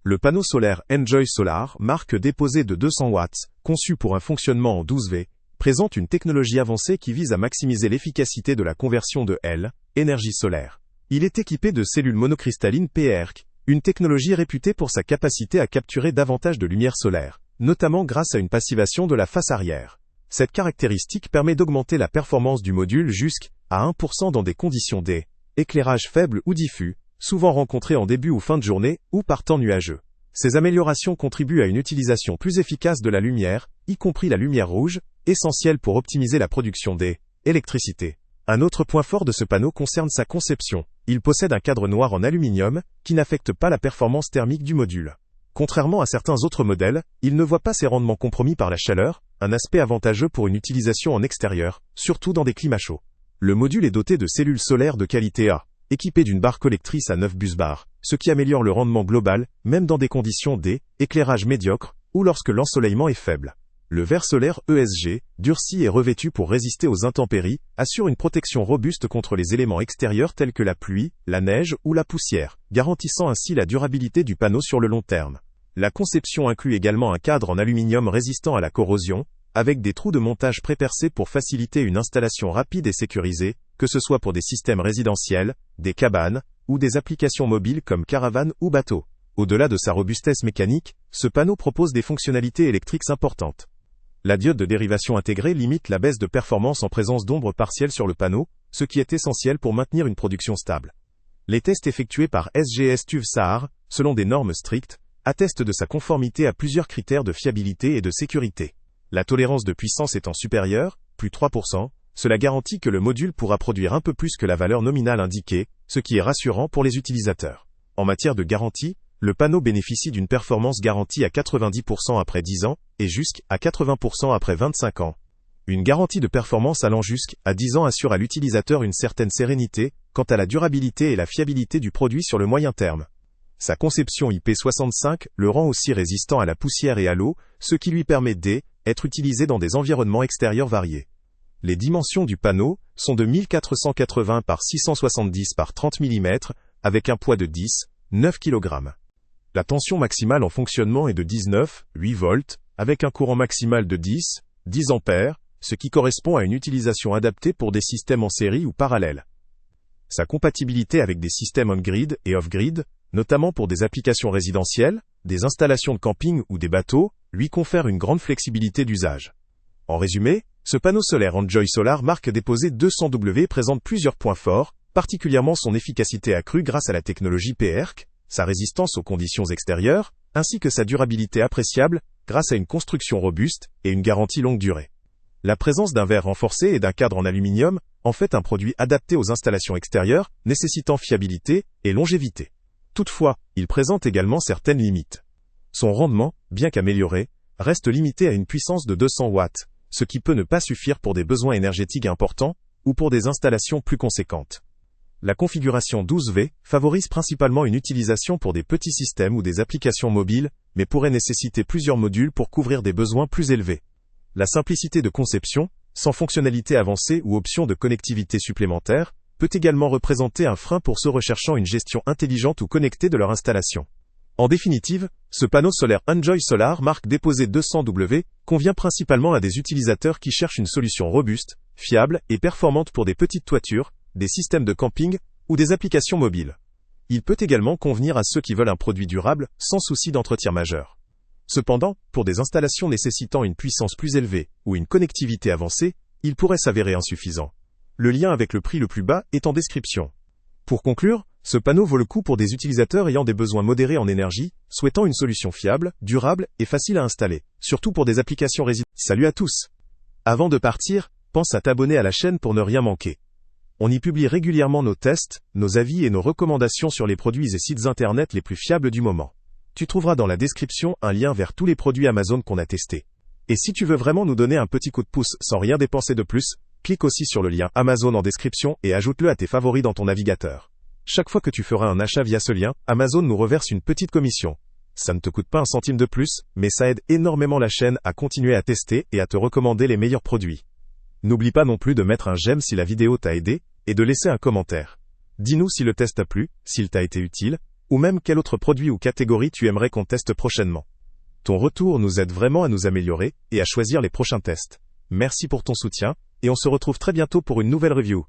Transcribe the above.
Le panneau solaire Enjoy Solar, marque déposée de 200 watts, conçu pour un fonctionnement en 12V, présente une technologie avancée qui vise à maximiser l'efficacité de la conversion de énergie solaire. Il est équipé de cellules monocristallines PERC, une technologie réputée pour sa capacité à capturer davantage de lumière solaire, notamment grâce à une passivation de la face arrière. Cette caractéristique permet d'augmenter la performance du module jusqu'à 1% dans des conditions d'éclairage faible ou diffus, souvent rencontrées en début ou fin de journée, ou par temps nuageux. Ces améliorations contribuent à une utilisation plus efficace de la lumière, y compris la lumière rouge, essentielle pour optimiser la production d'électricité. Un autre point fort de ce panneau concerne sa conception. Il possède un cadre noir en aluminium, qui n'affecte pas la performance thermique du module. Contrairement à certains autres modèles, il ne voit pas ses rendements compromis par la chaleur, un aspect avantageux pour une utilisation en extérieur, surtout dans des climats chauds. Le module est doté de cellules solaires de qualité A, équipé d'une barre collectrice à 9 busbars, ce qui améliore le rendement global, même dans des conditions d'éclairage médiocre, ou lorsque l'ensoleillement est faible. Le verre solaire ESG, durci et revêtu pour résister aux intempéries, assure une protection robuste contre les éléments extérieurs tels que la pluie, la neige ou la poussière, garantissant ainsi la durabilité du panneau sur le long terme. La conception inclut également un cadre en aluminium résistant à la corrosion, avec des trous de montage prépercés pour faciliter une installation rapide et sécurisée, que ce soit pour des systèmes résidentiels, des cabanes, ou des applications mobiles comme caravanes ou bateaux. Au-delà de sa robustesse mécanique, ce panneau propose des fonctionnalités électriques importantes. La diode de dérivation intégrée limite la baisse de performance en présence d'ombre partielle sur le panneau, ce qui est essentiel pour maintenir une production stable. Les tests effectués par SGS TÜV SAAR, selon des normes strictes, attestent de sa conformité à plusieurs critères de fiabilité et de sécurité. La tolérance de puissance étant supérieure, plus 3%, cela garantit que le module pourra produire un peu plus que la valeur nominale indiquée, ce qui est rassurant pour les utilisateurs. En matière de garantie, le panneau bénéficie d'une performance garantie à 90% après 10 ans, et jusqu'à 80% après 25 ans. Une garantie de performance allant jusqu'à 10 ans assure à l'utilisateur une certaine sérénité, quant à la durabilité et la fiabilité du produit sur le moyen terme. Sa conception IP65 le rend aussi résistant à la poussière et à l'eau, ce qui lui permet d'être utilisé dans des environnements extérieurs variés. Les dimensions du panneau sont de 1480 par 670 par 30 mm, avec un poids de 9 kg. La tension maximale en fonctionnement est de 19,8 volts, avec un courant maximal de 10 ampères, ce qui correspond à une utilisation adaptée pour des systèmes en série ou parallèles. Sa compatibilité avec des systèmes on-grid et off-grid, notamment pour des applications résidentielles, des installations de camping ou des bateaux, lui confère une grande flexibilité d'usage. En résumé, ce panneau solaire Enjoy Solar marque déposée 200W présente plusieurs points forts, particulièrement son efficacité accrue grâce à la technologie PERC, sa résistance aux conditions extérieures, ainsi que sa durabilité appréciable, grâce à une construction robuste et une garantie longue durée. La présence d'un verre renforcé et d'un cadre en aluminium en fait un produit adapté aux installations extérieures, nécessitant fiabilité et longévité. Toutefois, il présente également certaines limites. Son rendement, bien qu'amélioré, reste limité à une puissance de 200 watts, ce qui peut ne pas suffire pour des besoins énergétiques importants ou pour des installations plus conséquentes. La configuration 12V favorise principalement une utilisation pour des petits systèmes ou des applications mobiles, mais pourrait nécessiter plusieurs modules pour couvrir des besoins plus élevés. La simplicité de conception, sans fonctionnalité avancée ou option de connectivité supplémentaire, peut également représenter un frein pour ceux recherchant une gestion intelligente ou connectée de leur installation. En définitive, ce panneau solaire Enjoy Solar marque déposée 200W convient principalement à des utilisateurs qui cherchent une solution robuste, fiable et performante pour des petites toitures, des systèmes de camping ou des applications mobiles. Il peut également convenir à ceux qui veulent un produit durable, sans souci d'entretien majeur. Cependant, pour des installations nécessitant une puissance plus élevée ou une connectivité avancée, il pourrait s'avérer insuffisant. Le lien avec le prix le plus bas est en description. Pour conclure, ce panneau vaut le coup pour des utilisateurs ayant des besoins modérés en énergie, souhaitant une solution fiable, durable et facile à installer, surtout pour des applications résidentielles. Salut à tous! Avant de partir, pense à t'abonner à la chaîne pour ne rien manquer. On y publie régulièrement nos tests, nos avis et nos recommandations sur les produits et sites internet les plus fiables du moment. Tu trouveras dans la description un lien vers tous les produits Amazon qu'on a testés. Et si tu veux vraiment nous donner un petit coup de pouce sans rien dépenser de plus, clique aussi sur le lien Amazon en description et ajoute-le à tes favoris dans ton navigateur. Chaque fois que tu feras un achat via ce lien, Amazon nous reverse une petite commission. Ça ne te coûte pas un centime de plus, mais ça aide énormément la chaîne à continuer à tester et à te recommander les meilleurs produits. N'oublie pas non plus de mettre un j'aime si la vidéo t'a aidé, et de laisser un commentaire. Dis-nous si le test t'a plu, s'il t'a été utile, ou même quel autre produit ou catégorie tu aimerais qu'on teste prochainement. Ton retour nous aide vraiment à nous améliorer et à choisir les prochains tests. Merci pour ton soutien, et on se retrouve très bientôt pour une nouvelle review.